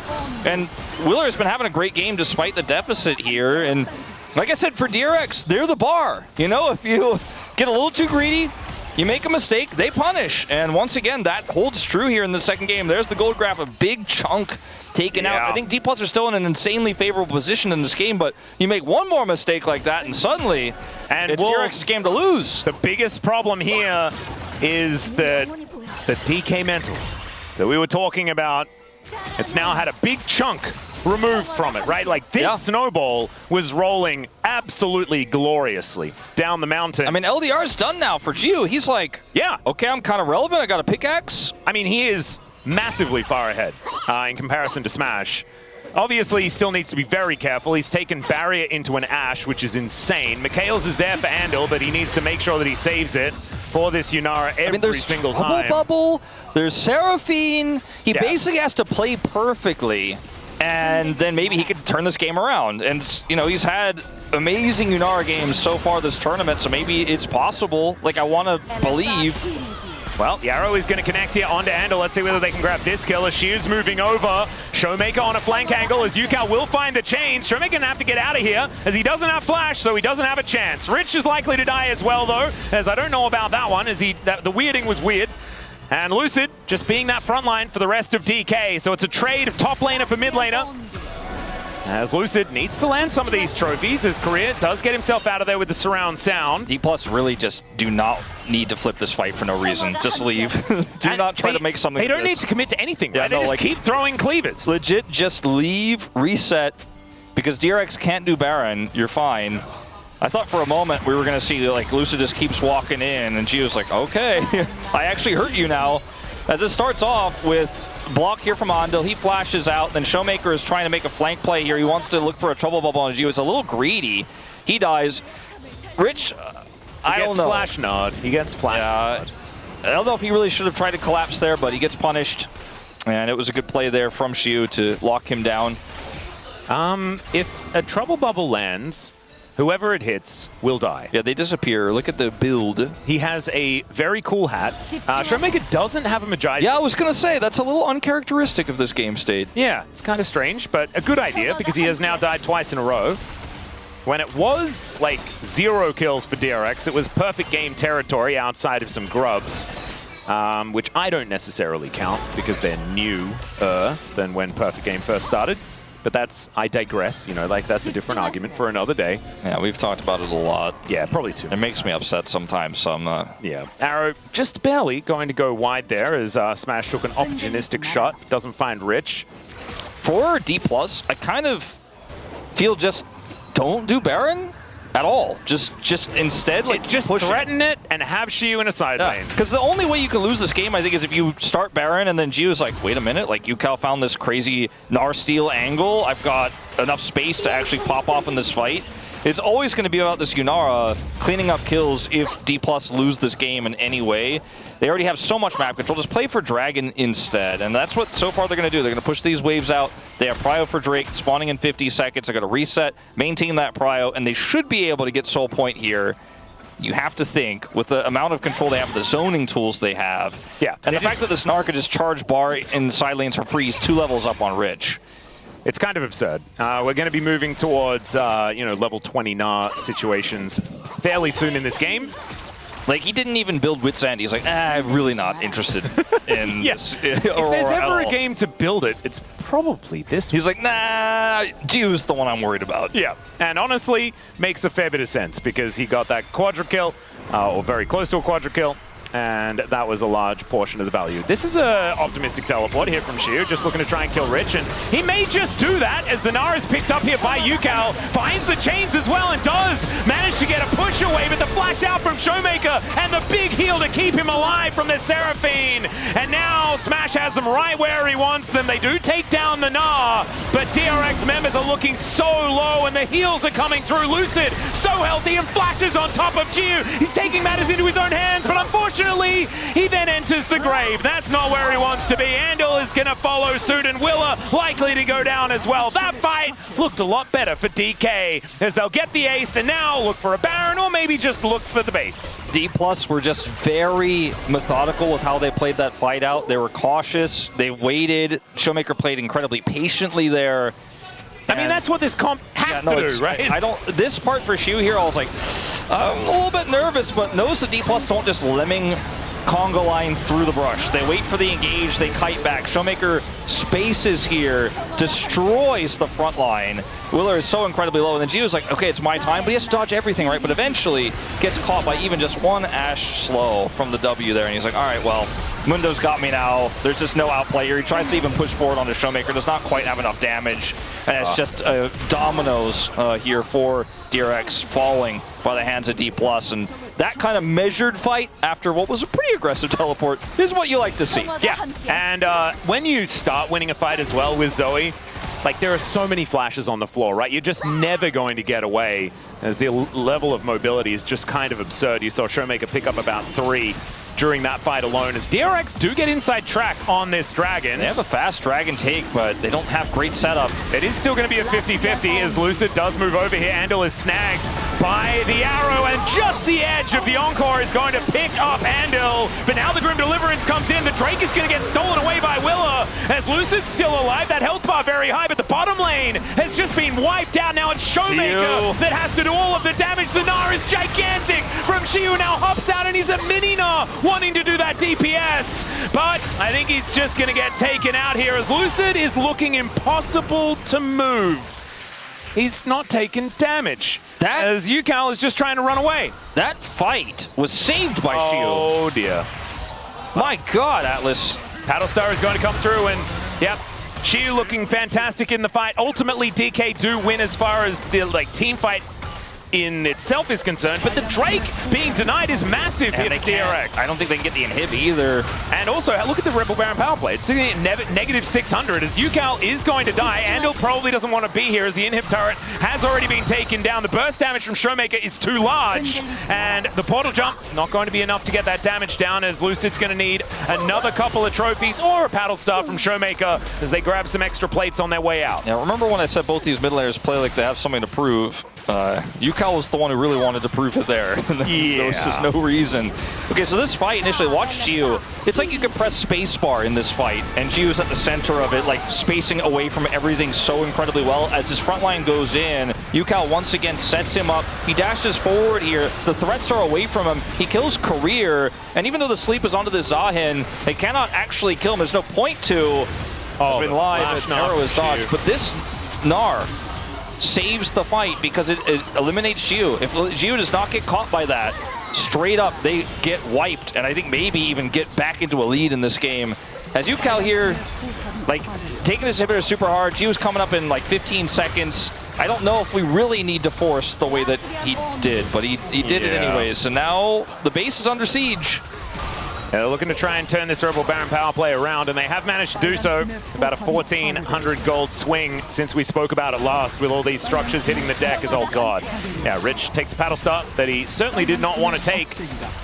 And Willer's been having a great game despite the deficit here. And like I said, for DRX, they're the bar. You know, if you get a little too greedy, you make a mistake, they punish. And once again, that holds true here in the second game. There's the gold graph, a big chunk taken out. I think Dplus are still in an insanely favorable position in this game, but you make one more mistake like that, and suddenly it's DRX's game to lose. The biggest problem here is the DK mental that we were talking about. It's now had a big chunk removed from it, right? Like, this snowball was rolling absolutely gloriously down the mountain. I mean, LDR's done now for Chiu. He's like, okay, I'm kind of relevant. I got a pickaxe. I mean, he is massively far ahead in comparison to Smash. Obviously, he still needs to be very careful. He's taken Barrier into an Ashe, which is insane. Mikhail's is there for Andal, but he needs to make sure that he saves it for this Yunara every single time. There's Bubble, there's Seraphine. He basically has to play perfectly, and then maybe he could turn this game around. And, you know, he's had amazing Yunara games so far this tournament, so maybe it's possible. Like, I want to believe. Well, Yarrow is going to connect here onto Andal. Let's see whether they can grab this kill. As Shio's moving over. Showmaker on a flank angle as Yukal will find the chains. Showmaker going to have to get out of here as he doesn't have flash, so he doesn't have a chance. Rich is likely to die as well, though, as I don't know about that one, as the weirding was weird. And Lucid just being that front line for the rest of DK. So it's a trade of top laner for mid laner. As Lucid needs to land some of these trophies, his career does get himself out of there with the surround sound. Dplus really just do not need to flip this fight for no reason. Just leave. Do not try to make something They don't need to commit to anything, right? No, they just keep throwing cleavers. Legit, just leave, reset, because DRX can't do Baron. You're fine. I thought for a moment we were going to see, like, Lucid just keeps walking in, and she was like, okay, I actually hurt you now. As it starts off with block here from Andal, he flashes out, then Showmaker is trying to make a flank play here. He wants to look for a trouble bubble on Gio. It's a little greedy. He dies. Rich, I don't know. Flash nod. He gets flash nod. I don't know if he really should have tried to collapse there, but he gets punished. And it was a good play there from Shiu to lock him down. If a trouble bubble lands, whoever it hits will die. Yeah, they disappear. Look at the build. He has a very cool hat. Showmaker doesn't have a Magi. Yeah, I was going to say, that's a little uncharacteristic of this game state. Yeah, it's kind of strange, but a good idea because he has now died twice in a row. When it was like 0 kills for DRX, it was perfect game territory outside of some grubs, which I don't necessarily count because they're newer than when perfect game first started. But that's, I digress, you know, like that's a different argument for another day. Yeah, we've talked about it a lot. Yeah, probably too. It makes me upset sometimes, so I'm not. Yeah. Arrow just barely going to go wide there as Smash took an opportunistic shot. Doesn't find Rich. For Dplus, I kind of feel just don't do Baron at all. Just instead, like, just threaten it and have Shiu in a side lane. Because the only way you can lose this game, I think, is if you start Baron and then Gio's like, wait a minute, like, Yukal found this crazy Gnar steal angle. I've got enough space to actually pop off in this fight. It's always going to be about this Yunara cleaning up kills if Dplus lose this game in any way. They already have so much map control. Just play for Dragon instead. And that's what so far they're going to do. They're going to push these waves out. They have Prio for Drake spawning in 50 seconds. They're going to reset, maintain that Prio, and they should be able to get Soul Point here. You have to think, with the amount of control they have, the zoning tools they have, and the fact that this Gnar could just charge bar in side lanes for free is 2 levels up on Rich. It's kind of absurd. We're going to be moving towards, you know, level 20 Gnar situations fairly soon in this game. Like, he didn't even build Wits End. He's like, I'm really not interested in this. If there's ever a game to build it, it's probably this one. He's like, nah, Gio's the one I'm worried about. Yeah, and honestly, makes a fair bit of sense because he got that quadra kill, or very close to a quadra kill, and that was a large portion of the value. This is an optimistic teleport here from Xiu, just looking to try and kill Rich, and he may just do that as the Nara is picked up here by Yukal, finds the chains as well, and does manage to get a push away, but the flash out from Showmaker, and the big heal to keep him alive from the Seraphine. And now Smash has them right where he wants them. They do take down the Gnar, but DRX members are looking so low, and the heals are coming through. Lucid, so healthy, and flashes on top of Xiu. He's taking matters into his own hands, but unfortunately, he then enters the grave. That's not where he wants to be. Andal is going to follow suit, and Willa likely to go down as well. That fight looked a lot better for DK, as they'll get the ace and now look for a Baron, or maybe just look for the base. Dplus were just very methodical with how they played that fight out. They were cautious. They waited. Showmaker played incredibly patiently there. I mean, that's what this comp has to do, right? This part for Xiu here, I was like, I'm a little bit nervous, but notice the Dplus don't just lemming Conga line through the brush. They wait for the engage, they kite back. Showmaker spaces here, destroys the front line. Willer is so incredibly low, and then Gio's like, okay, it's my time, but he has to dodge everything, right? But eventually gets caught by even just one Ashe slow from the W there, and he's like, all right, well, Mundo's got me now. There's just no outplay here. He tries to even push forward onto Showmaker, does not quite have enough damage, and it's just dominoes here for DRX falling by the hands of Dplus, and that kind of measured fight after what was a pretty aggressive teleport is what you like to see. Yeah, and when you start winning a fight as well with Zoe, like, there are so many flashes on the floor, right? You're just never going to get away, as the level of mobility is just kind of absurd. You saw Showmaker pick up about 3 during that fight alone, as DRX do get inside track on this Dragon. They have a fast Dragon take, but they don't have great setup. It is still going to be a 50-50 as Lucid does move over here. Andal is snagged by the arrow, and just the edge of the Encore is going to pick up Andal. But now the Grim Deliverance comes in. The Drake is going to get stolen away by Willa, as Lucid's still alive. That health bar very high, but the bottom lane has just been wiped out. Now it's Showmaker that has to do all of the damage. The Gnar is gigantic from Xiu, now hops out, and he's a mini Gnar, wanting to do that DPS, but I think he's just going to get taken out here as Lucid is looking impossible to move. He's not taking damage, as Yukal is just trying to run away. That fight was saved by Xiu. Oh dear. My God, Atlas. Battlestar is going to come through, and yep, Xiu looking fantastic in the fight. Ultimately, DK do win as far as the team fight in itself is concerned, but the Drake being denied is massive here for DRX. I don't think they can get the inhib either. And also, look at the Rebel Baron power play. It's sitting at negative 600 as Yukal is going to die. Andal probably doesn't want to be here as the inhib turret has already been taken down. The burst damage from Showmaker is too large, and the portal jump not going to be enough to get that damage down, as Lucid's going to need another couple of trophies or a paddle star from Showmaker as they grab some extra plates on their way out. Now, remember when I said both these mid laners play like they have something to prove? Yukal was the one who really wanted to prove it there. There was just no reason. Okay, so this fight initially, watch Xiu. It's like you can press spacebar in this fight, and Xiu's at the center of it, like spacing away from everything so incredibly well. As his front line goes in, Yukal once again sets him up. He dashes forward here. The threats are away from him. He kills Career, and even though the sleep is onto the Zahin, they cannot actually kill him. There's no point to. Has been live, and arrow is dodged. But this Gnar saves the fight because it eliminates Xiu. If Xiu does not get caught by that, straight up they get wiped, and I think maybe even get back into a lead in this game. As Yukal here, taking this inhibitor super hard, Xiu's coming up in 15 seconds. I don't know if we really need to force the way that he did, but he did it anyways. So now the base is under siege. They're looking to try and turn this Rebel Baron power play around, and they have managed to do so. About a 1,400 gold swing since we spoke about it last, with all these structures hitting the deck as, oh god. Yeah, Rich takes a paddle start that he certainly did not want to take.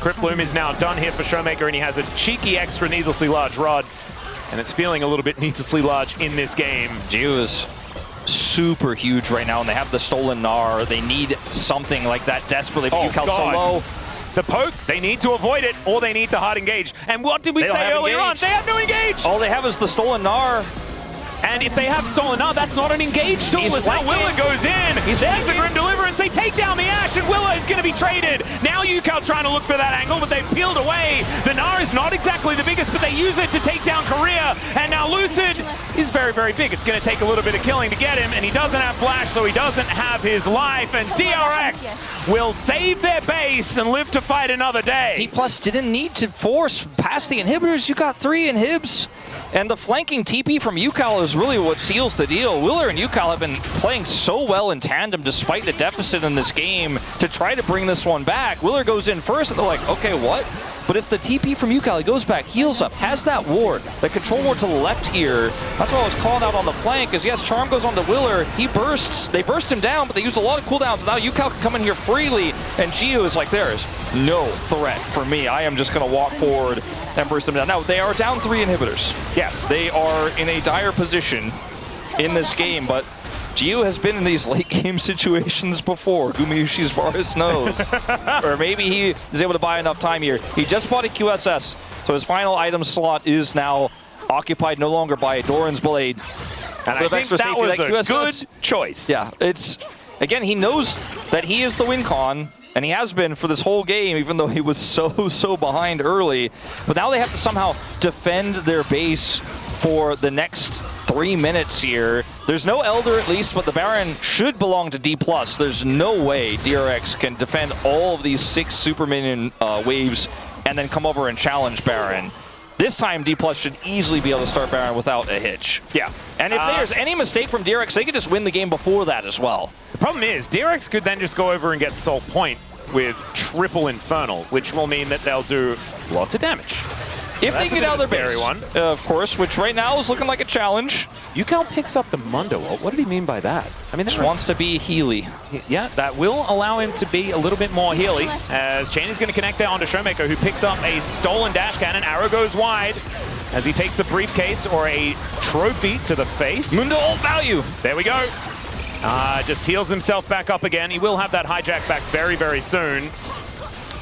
Crypt Bloom is now done here for Showmaker, and he has a cheeky extra needlessly large rod, and it's feeling a little bit needlessly large in this game. Xiu is super huge right now, and they have the stolen Gnar. They need something like that desperately, but Yukal so low. The poke, they need to avoid it, or they need to hard engage. And what did we say earlier on? They have no engage! All they have is the stolen Gnar. And if they have stolen Gnar, that's not an engage tool. Now Willa goes in. There's the Grim Deliverance. They take down the Ashe, and Willa is going to be traded. Now Yukal trying to look for that angle, but they've peeled away. The Gnar is not exactly the biggest, but they use it to take down Korea. And now Lucid is very, very big. It's going to take a little bit of killing to get him, and he doesn't have flash, so he doesn't have his life, and DRX will save their base and live to fight another day. Dplus didn't need to force past the inhibitors. You got 3 inhibs. And the flanking TP from UCal is really what seals the deal. Willer and UCal have been playing so well in tandem despite the deficit in this game to try to bring this one back. Willer goes in first, and they're like, okay, what? But it's the TP from UCal. He goes back, heals up, has that ward, the control ward to the left here. That's what I was calling out on the flank, is yes, Charm goes on to Willer. He bursts. They burst him down, but they use a lot of cooldowns. Now UCal can come in here freely, and Gio is like, there is no threat for me. I am just going to walk forward and burst them down. Now, they are down 3 inhibitors. Yes, they are in a dire position in this game, but Gio has been in these late game situations before. Gumayushi, as far as knows. Or maybe he is able to buy enough time here. He just bought a QSS, so his final item slot is now occupied no longer by a Doran's Blade. And I think that was a good choice. Yeah, it's, again, he knows that he is the win con, and he has been for this whole game, even though he was so behind early. But now they have to somehow defend their base for the next 3 minutes here. There's no Elder at least, but the Baron should belong to Dplus. There's no way DRX can defend all of these 6 super minion waves and then come over and challenge Baron. This time, Dplus should easily be able to start Baron without a hitch. Yeah. And if there's any mistake from DRX, they could just win the game before that as well. The problem is, DRX could then just go over and get Soul Point with triple Infernal, which will mean that they'll do lots of damage. If they get out of their base, of course, which right now is looking like a challenge. UCal picks up the Mundo ult. What did he mean by that? I mean, just wants to be Healy. Yeah, that will allow him to be a little bit more Healy, as Chain is going to connect there onto Showmaker, who picks up a stolen dash cannon. Arrow goes wide as he takes a briefcase or a trophy to the face. Mundo ult value. There we go. Just heals himself back up again. He will have that hijack back very, very soon.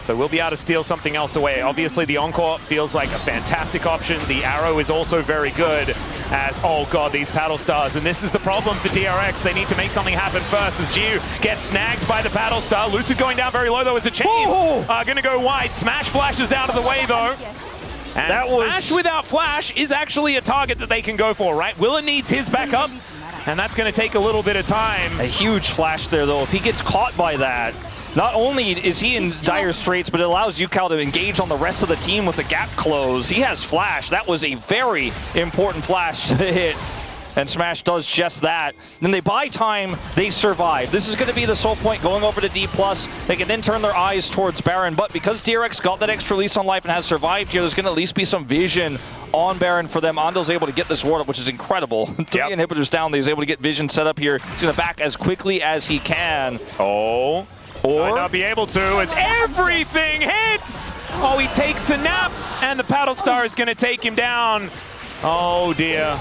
So we'll be able to steal something else away. Obviously, the Encore feels like a fantastic option. The Arrow is also very good as, oh god, these Paddle Stars. And this is the problem for DRX. They need to make something happen first as Jiu gets snagged by the Paddle Star. Lucid going down very low, though, as the Chains are going to go wide. Smash flashes out of the way, though. And that Smash without Flash is actually a target that they can go for, right? Willer needs his backup, and that's going to take a little bit of time. A huge flash there, though. If he gets caught by that, not only is he in dire straits, but it allows UCal to engage on the rest of the team with the gap close. He has flash. That was a very important flash to hit. And Smash does just that. Then they buy time, they survive. This is going to be the Soul Point going over to Dplus. They can then turn their eyes towards Baron, but because DRX got that extra lease on life and has survived here, there's going to at least be some vision on Baron for them. Ando's able to get this ward up, which is incredible. 3 inhibitors down, he's able to get vision set up here. He's going to back as quickly as he can. Oh. Or might not be able to as everything hits! Oh, he takes a nap, and the Paddle Star is going to take him down. Oh, dear.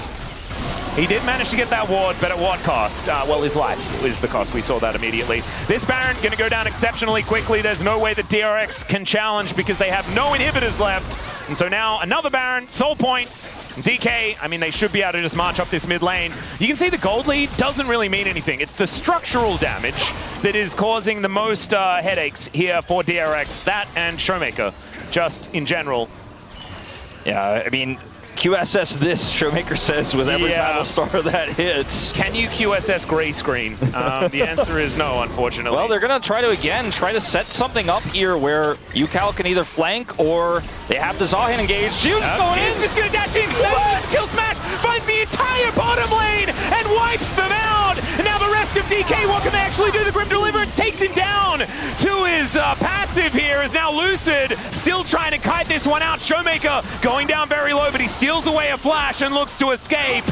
He did manage to get that ward, but at what cost? Well, his life is the cost. We saw that immediately. This Baron going to go down exceptionally quickly. There's no way that DRX can challenge because they have no inhibitors left. And so now another Baron, Soul Point. DK, I mean, they should be able to just march up this mid lane. You can see the gold lead doesn't really mean anything. It's the structural damage that is causing the most headaches here for DRX. That and Showmaker, just in general. Yeah, I mean, QSS this, Showmaker says, with every Battle Star that hits. Can you QSS gray screen? The answer is no, unfortunately. Well, they're going to try to set something up here where UCal can either flank or they have the Zahin engaged. Shield's going in. He's just going to dash in. Kill Smash finds the entire bottom lane and wipes them out. And now the rest of DK, what can they actually do? The Grim Deliverance takes him down to his passive here is now Lucid, still trying to kite this one out. Showmaker going down very low, but he steals away a flash and looks to escape.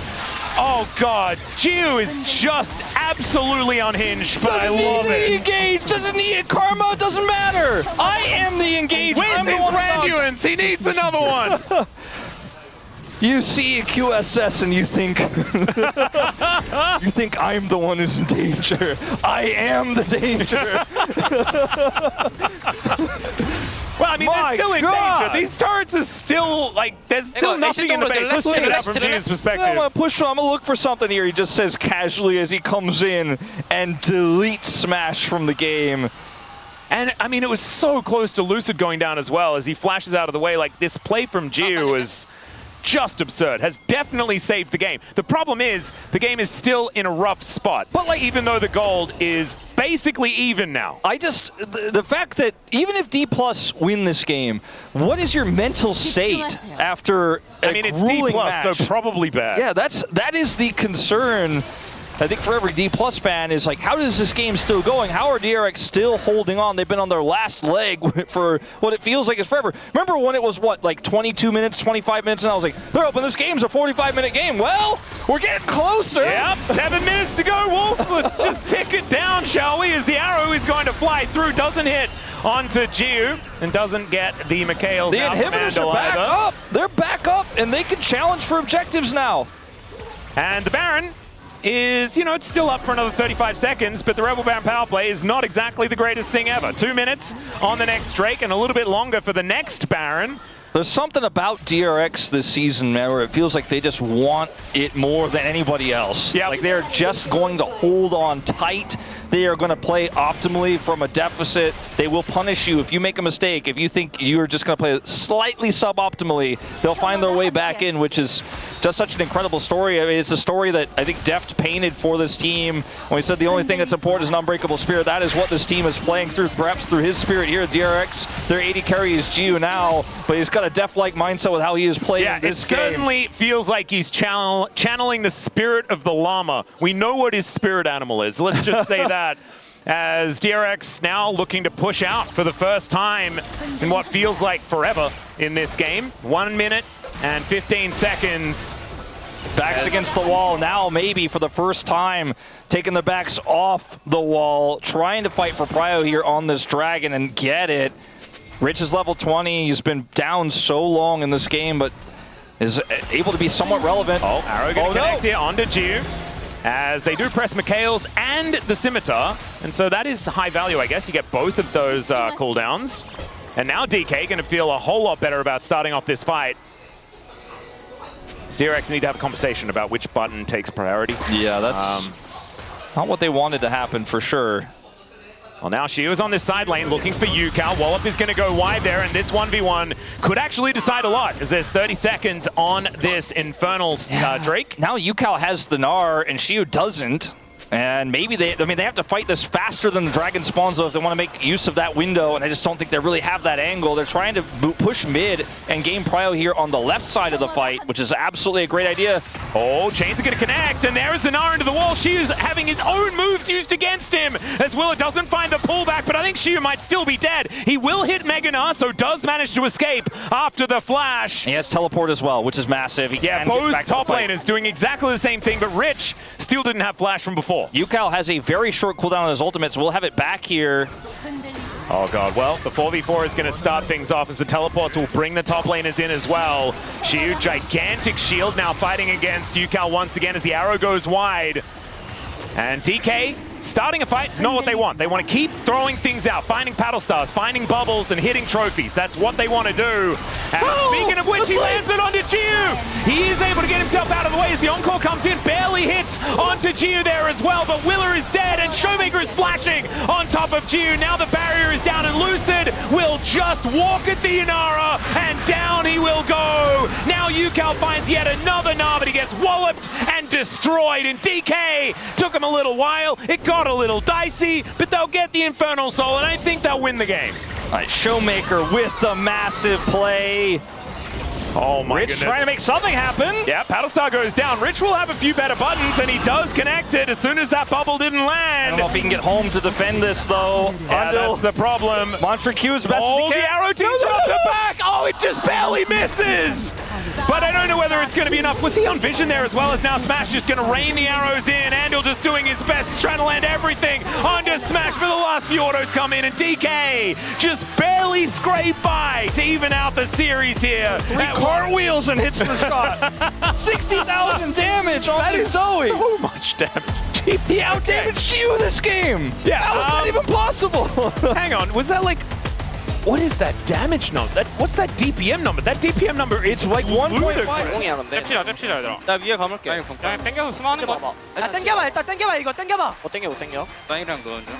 Oh god, Jiu is just absolutely unhinged, but I love it. Engage, doesn't need it, Karma, doesn't matter. I am the engaged. Where's his Randuins? He needs another one. You see a QSS and you think I'm the one who's in danger. I am the danger. Well, I mean, they're still in danger. These turrets are still, like, there's still nothing in the base. Let's check it out from Jiu's perspective. I'm going to push him. I'm going to look for something here. He just says casually as he comes in and deletes Smash from the game. And, I mean, it was so close to Lucid going down as well as he flashes out of the way. Like, this play from Jiu was just absurd. Has definitely saved the game. The problem is, the game is still in a rough spot. But like, even though the gold is basically even now. The fact that even if Dplus win this game, what is your mental state after I mean, it's grueling Dplus, match? so probably bad. Yeah, that is the concern. I think for every Dplus fan is like, how is this game still going? How are DRX still holding on? They've been on their last leg for what it feels like is forever. Remember when it was, what, like 22 minutes, 25 minutes, and I was like, they're hoping this game's a 45-minute game. Well, we're getting closer. Yep, 7 minutes to go, Wolf. Let's just tick it down, shall we? As the arrow is going to fly through, doesn't hit onto Jiu, and doesn't get the Mikhails the out from inhibitors are back either. up. They're back up, and they can challenge for objectives now. And the Baron is, you know, it's still up for another 35 seconds, but the Rebel Baron power play is not exactly the greatest thing ever. 2 minutes on the next Drake and a little bit longer for the next Baron. There's something about DRX this season, man, where it feels like they just want it more than anybody else. Yeah, like they're just going to hold on tight. They are going to play optimally from a deficit. They will punish you if you make a mistake. If you think you're just going to play slightly suboptimally, they'll find their way back in, which is just such an incredible story. I mean, it's a story that I think Deft painted for this team. When we said the only thing that's important is an unbreakable spirit, that is what this team is playing through, perhaps through his spirit here at DRX. Their 80 carry is Gio now, but he's got a Deft-like mindset with how he is playing this game. Yeah, it certainly feels like he's channeling the spirit of the llama. We know what his spirit animal is. Let's just say that. As DRX now looking to push out for the first time in what feels like forever in this game. 1 minute and 15 seconds. Backs against the wall now, maybe for the first time, taking the backs off the wall, trying to fight for prio here on this dragon and get it. Rich is level 20. He's been down so long in this game, but is able to be somewhat relevant. Oh, arrow going to connect here onto Jiu, as they do press Mikhails and the Scimitar, and so that is high value, I guess. You get both of those cooldowns. And now DK going to feel a whole lot better about starting off this fight. DRX need to have a conversation about which button takes priority. Yeah, that's not what they wanted to happen for sure. Well, now Shiu is on this side lane looking for Yukal. Wallop is going to go wide there, and this 1v1 could actually decide a lot, as there's 30 seconds on this Infernal Drake. Now Yukal has the Gnar, and Shiu doesn't. And maybe they have to fight this faster than the dragon spawns, though, if they want to make use of that window, and I just don't think they really have that angle. They're trying to push mid and gain prio here on the left side of the fight, which is absolutely a great idea. Oh, Chains are going to connect, and there is Gnar into the wall. Shiu's having his own moves used against him, as Willa doesn't find the pullback, but I think Shiu might still be dead. He will hit Mega Gnar, so does manage to escape after the flash. He has teleport as well, which is massive. Yeah, both top laners doing exactly the same thing, but Rich still didn't have flash from before. Yukal has a very short cooldown on his ultimate, so we'll have it back here. Oh god, well, the 4v4 is going to start things off as the teleports will bring the top laners in as well. Shiu, gigantic shield now fighting against Yukal once again as the arrow goes wide. And DK starting a fight is not what they want. They want to keep throwing things out, finding paddle stars, finding bubbles, and hitting trophies. That's what they want to do. And speaking of which, he lands it onto Jiu. He is able to get himself out of the way as the encore comes in, barely hits onto Jiu there as well, but Willer is dead, and Showmaker is flashing on top of Jiu. Now the barrier is down, and Lucid will just walk at the Inara, and down he will go. Now Yukal finds yet another Gnar, but he gets walloped and destroyed, and DK took him a little while. It got a little dicey, but they'll get the Infernal Soul, and I think they'll win the game. All right, Showmaker with the massive play. Oh my Rich goodness. trying to make something happen. Yeah, Paddlestar goes down. Rich will have a few better buttons, and he does connect it as soon as that bubble didn't land. I don't know if he can get home to defend this, though. Yeah, that's the problem. Montre as best as he can. The arrow teams off the back. Oh, it just barely misses. But I don't know whether it's going to be enough. Was he on vision there as well, as now Smash is going to rain the arrows in? Andal just doing his best. He's trying to land everything onto Smash, but the last few autos come in, and DK just barely scrape by to even out the series here. 3 cartwheels and hits the shot. 60,000 damage on the Zoe. So much damage. He out-damaged Shiu this game. Yeah, How is that even possible? Hang on, was that like... What is that damage number? What's that DPM number? That DPM number is like 1.5. 잽시다 얘들아. 나 위에 감을게. 그냥 땡겨서 스마하는 거. 야 땡겨봐 일단 땡겨봐 이거 땡겨봐. 땡겨 못 땡겨? 라인이랑 그건 좀.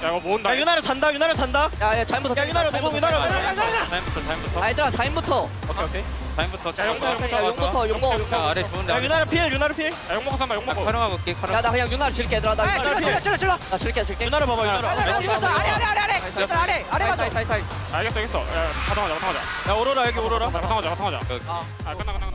야 이거 모은다. 야 유나를 잔다 야야 자인부터. 타임부터. 아 얘들아 자인부터. 오케이. 아 라인부터. 야 용부터 용거 아래 좋은데. 야 유나를 피해 유나를 피해 용 먹고 삼아 용 먹고. 카르마 볼게. 야 나 그냥 유나를 질게 얘들아 나 찔러 나 질게 유나를 봐봐 유나를 아래 맞아 알겠어. 야, 바탕하자. 야 오로라 여기 오로라 바탕하자. 아, 끝나.